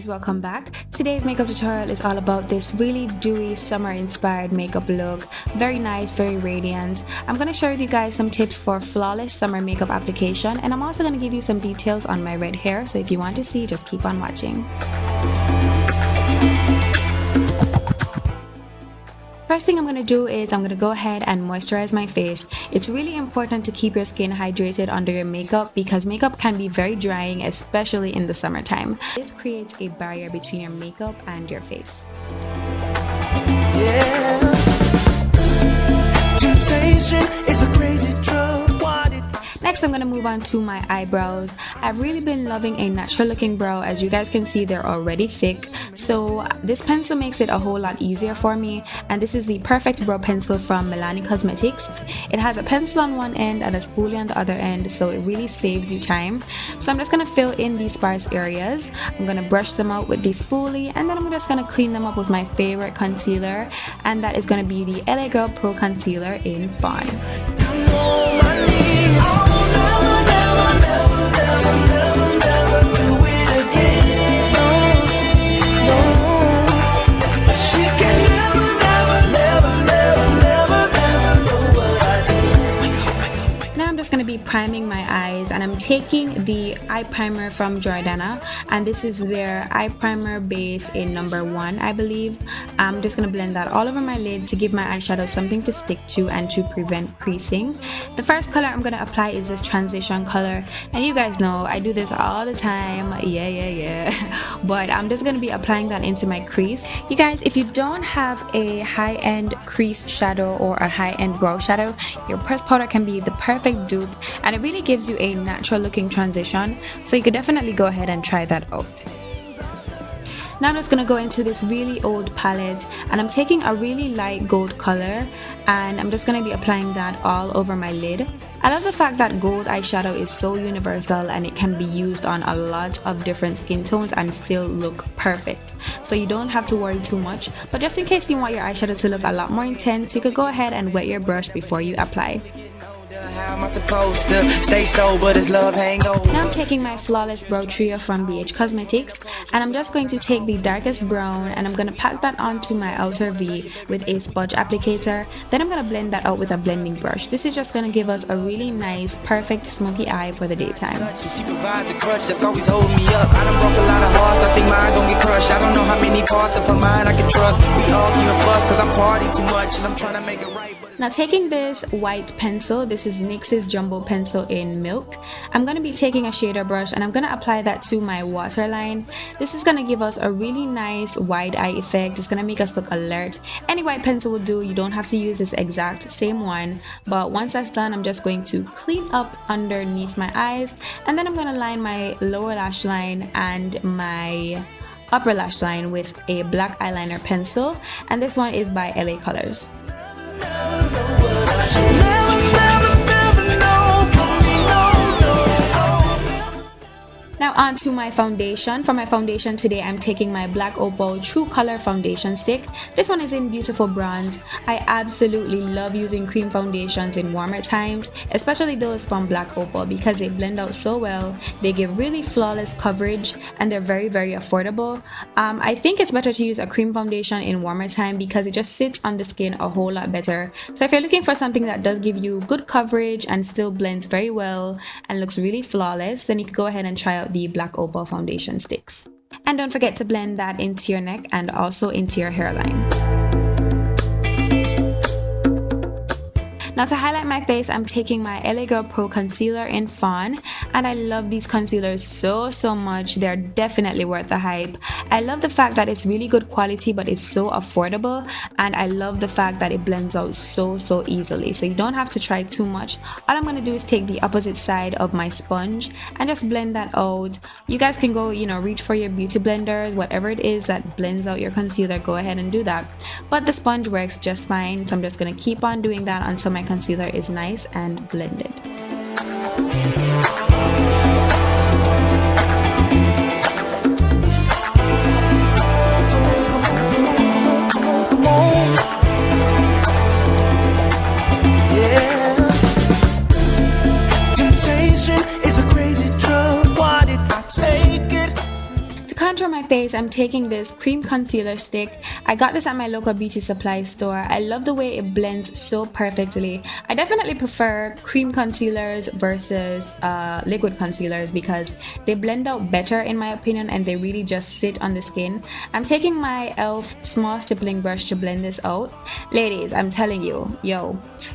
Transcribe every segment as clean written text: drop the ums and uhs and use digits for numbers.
beauties, welcome back. Today's makeup tutorial is all about this really dewy summer inspired makeup look. Very nice, very radiant. I'm going to share with you guys some tips for flawless summer makeup application, and I'm also going to give you some details on my red hair, so if you want to see, just keep on watching. First thing I'm going to do is I'm going to go ahead and moisturize my face. It's really important to keep your skin hydrated under your makeup because makeup can be very drying, especially in the summertime. This creates a barrier between your makeup and your face. Yeah. Temptation is a crazy drug. Next, I'm going to move on to my eyebrows. I've really been loving a natural looking brow. As you guys can see, they're already thick. So this pencil makes it a whole lot easier for me. And this is the Perfect Brow Pencil from Milani Cosmetics. It has a pencil on one end and a spoolie on the other end, so it really saves you time. So I'm just going to fill in these sparse areas. I'm going to brush them out with the spoolie, and then I'm just going to clean them up with my favorite concealer. And that is going to be the LA Girl Pro Concealer in Fawn. Priming my eyes, and I'm taking the eye primer from Jordana, and this is their eye primer base in number 1, I believe. I'm just going to blend that all over my lid to give my eyeshadow something to stick to and to prevent creasing. The first color I'm going to apply is this transition color, and you guys know I do this all the time, yeah but I'm just going to be applying that into my crease. You guys, if you don't have a high-end crease shadow or a high-end brow shadow, your pressed powder can be the perfect dupe, and it really gives you a natural looking transition, so you could definitely go ahead and try that out. Now I'm just going to go into this really old palette, and I'm taking a really light gold color, and I'm just going to be applying that all over my lid. I love the fact that gold eyeshadow is so universal and it can be used on a lot of different skin tones and still look perfect. So you don't have to worry too much, but just in case you want your eyeshadow to look a lot more intense, you could go ahead and wet your brush before you apply. How am I supposed to stay sober? Does love hang over? Now I'm taking my Flawless Brow Trio from BH Cosmetics, and I'm just going to take the darkest brown and I'm going to pack that onto my outer V with a sponge applicator. Then I'm going to blend that out with a blending brush. This is just going to give us a really nice, perfect smoky eye for the daytime. She provides a crush that's always holding me up. I done broke a lot of hearts, I think mine gon' get crushed. I don't know how many parts of her mind I can trust. We argue and fuss cause I'm partying too much and I'm trying to make it right. Now taking this white pencil, this is NYX's Jumbo Pencil in Milk. I'm going to be taking a shader brush and I'm going to apply that to my waterline. This is going to give us a really nice wide eye effect. It's going to make us look alert. Any white pencil will do. You don't have to use this exact same one. But once that's done, I'm just going to clean up underneath my eyes. And then I'm going to line my lower lash line and my upper lash line with a black eyeliner pencil. And this one is by LA Colors. Now on to my foundation. For my foundation today, I'm taking my Black Opal True Color Foundation Stick. This one is in Beautiful Bronze. I absolutely love using cream foundations in warmer times, especially those from Black Opal, because they blend out so well. They give really flawless coverage and they're very, very affordable. I think it's better to use a cream foundation in warmer time because it just sits on the skin a whole lot better. So if you're looking for something that does give you good coverage and still blends very well and looks really flawless, then you can go ahead and try out the Black Opal foundation sticks. And don't forget to blend that into your neck and also into your hairline. Now to highlight my face, I'm taking my LA Girl Pro Concealer in Fawn, and I love these concealers so much. They're definitely worth the hype. I love the fact that it's really good quality, but it's so affordable, and I love the fact that it blends out so easily, so you don't have to try too much. All I'm going to do is take the opposite side of my sponge and just blend that out. You guys can go, reach for your beauty blenders, whatever it is that blends out your concealer, go ahead and do that. But the sponge works just fine, so I'm just going to keep on doing that until my concealer is nice and blended. face, I'm taking this cream concealer stick. I got this at my local beauty supply store. I love the way it blends so perfectly. I definitely prefer cream concealers versus liquid concealers because they blend out better in my opinion, and they really just sit on the skin. I'm taking my e.l.f. small stippling brush to blend this out. Ladies, I'm telling you,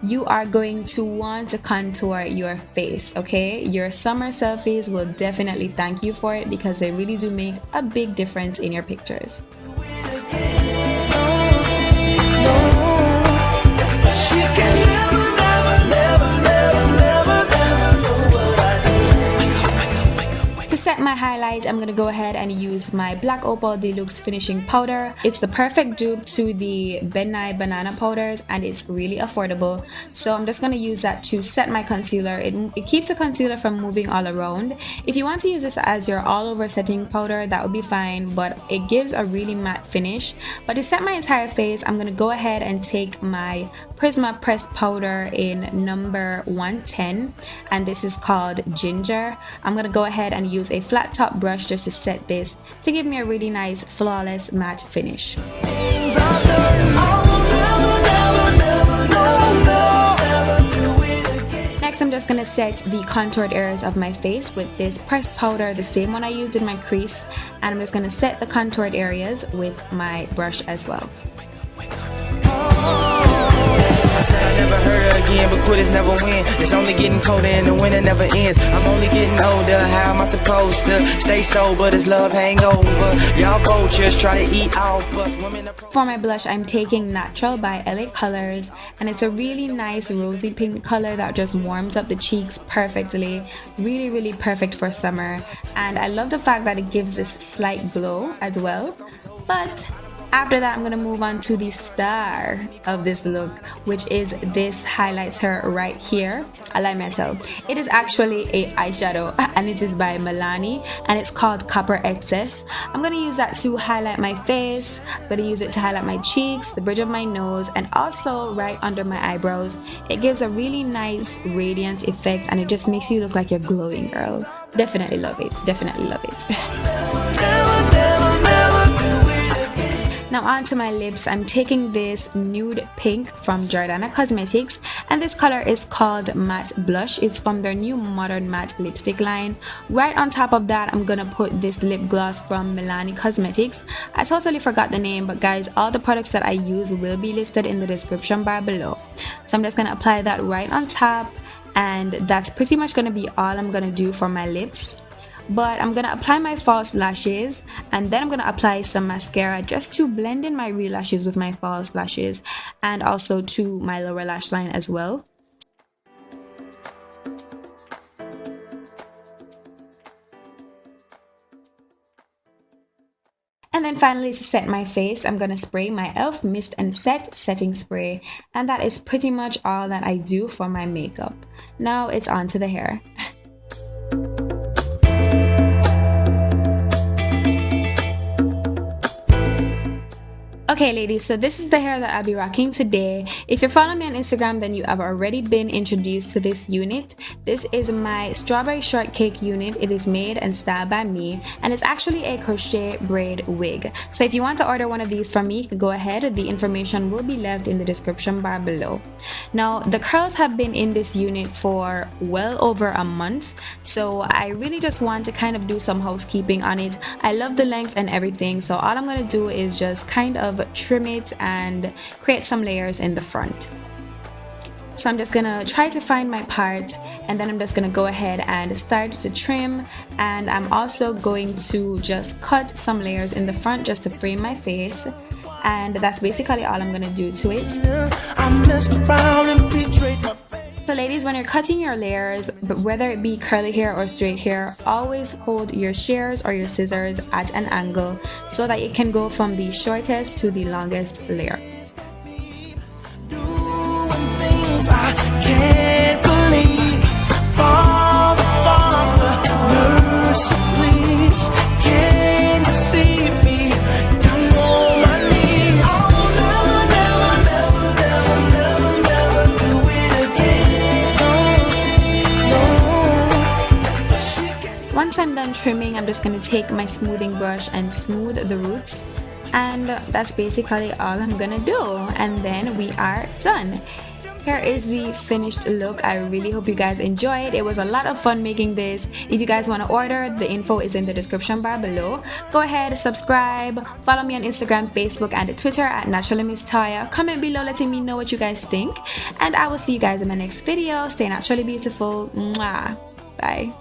you are going to want to contour your face, okay? Your summer selfies will definitely thank you for it because they really do make a big difference in your pictures. My highlight, I'm gonna go ahead and use my black Opal Deluxe finishing powder. It's the perfect dupe to the Ben Nye banana powders, and it's really affordable, so I'm just gonna use that to set my concealer. It keeps the concealer from moving all around. If you want to use this as your all over setting powder, that would be fine, but it gives a really matte finish. But to set my entire face, I'm gonna go ahead and take my Prisma pressed powder in number 110, and this is called Ginger. I'm gonna go ahead and use a flat top brush just to set this to give me a really nice flawless matte finish. Next, I'm just gonna set the contoured areas of my face with this pressed powder, the same one I used in my crease, and I'm just gonna set the contoured areas with my brush as well. I said I never heard her again, but quitters never win. It's only getting colder and the winter never ends. I'm only getting older, how am I supposed to stay sober? Does love hang over? Y'all vultures try to eat off us women. For my blush, I'm taking Natural by LA Colors, and it's a really nice rosy pink color that just warms up the cheeks perfectly. Really perfect for summer, and I love the fact that it gives this slight glow as well. But after that, I'm going to move on to the star of this look, which is this highlighter right here. Allow myself. It is actually a eyeshadow, and it is by Milani, and it's called Copper Excess. I'm going to use that to highlight my face. I'm going to use it to highlight my cheeks, the bridge of my nose, and also right under my eyebrows. It gives a really nice radiance effect, and it just makes you look like you're glowing, girl. Definitely love it. Definitely love it. Now onto my lips. I'm taking this nude pink from Jordana Cosmetics, and this color is called Matte Blush. It's from their new Modern Matte lipstick line. Right on top of that, I'm gonna put this lip gloss from Milani Cosmetics. I totally forgot the name, but guys, all the products that I use will be listed in the description bar below. So I'm just gonna apply that right on top, and that's pretty much gonna be all I'm gonna do for my lips. But I'm gonna apply my false lashes, and then I'm gonna apply some mascara just to blend in my real lashes with my false lashes, and also to my lower lash line as well. And then finally, to set my face, I'm gonna spray my e.l.f. Mist and Set setting spray, and that is pretty much all that I do for my makeup. Now it's on to the hair. Okay ladies, so this is the hair that I'll be rocking today. If you're following me on Instagram, then you have already been introduced to this unit. This is my strawberry shortcake unit. It is made and styled by me, and it's actually a crochet braid wig. So if you want to order one of these from me, you can go ahead. The information will be left in the description bar below. Now the curls have been in this unit for well over a month, so I really just want to kind of do some housekeeping on it. I love the length and everything, so all I'm gonna do is just kind of trim it and create some layers in the front. So I'm just gonna try to find my part, and then I'm just gonna go ahead and start to trim, and I'm also going to just cut some layers in the front just to frame my face, and that's basically all I'm gonna do to it. So ladies, when you're cutting your layers, but whether it be curly hair or straight hair, always hold your shears or your scissors at an angle so that it can go from the shortest to the longest layer. I can't believe, Father, mercy, please, can you see me down on my knees? Never do it again. Once once I'm done trimming, I'm just going to take my smoothing brush and smooth the roots, and that's basically all I'm gonna do, and then we are done. Here is the finished look. I really hope you guys enjoyed. It was a lot of fun making this. If you guys want to order, the info is in the description bar below. Go ahead, subscribe, follow me on Instagram, Facebook, and Twitter at NaturallyMsToya. Comment below letting me know what you guys think, and I will see you guys in my next video. Stay naturally beautiful. Mwah. Bye.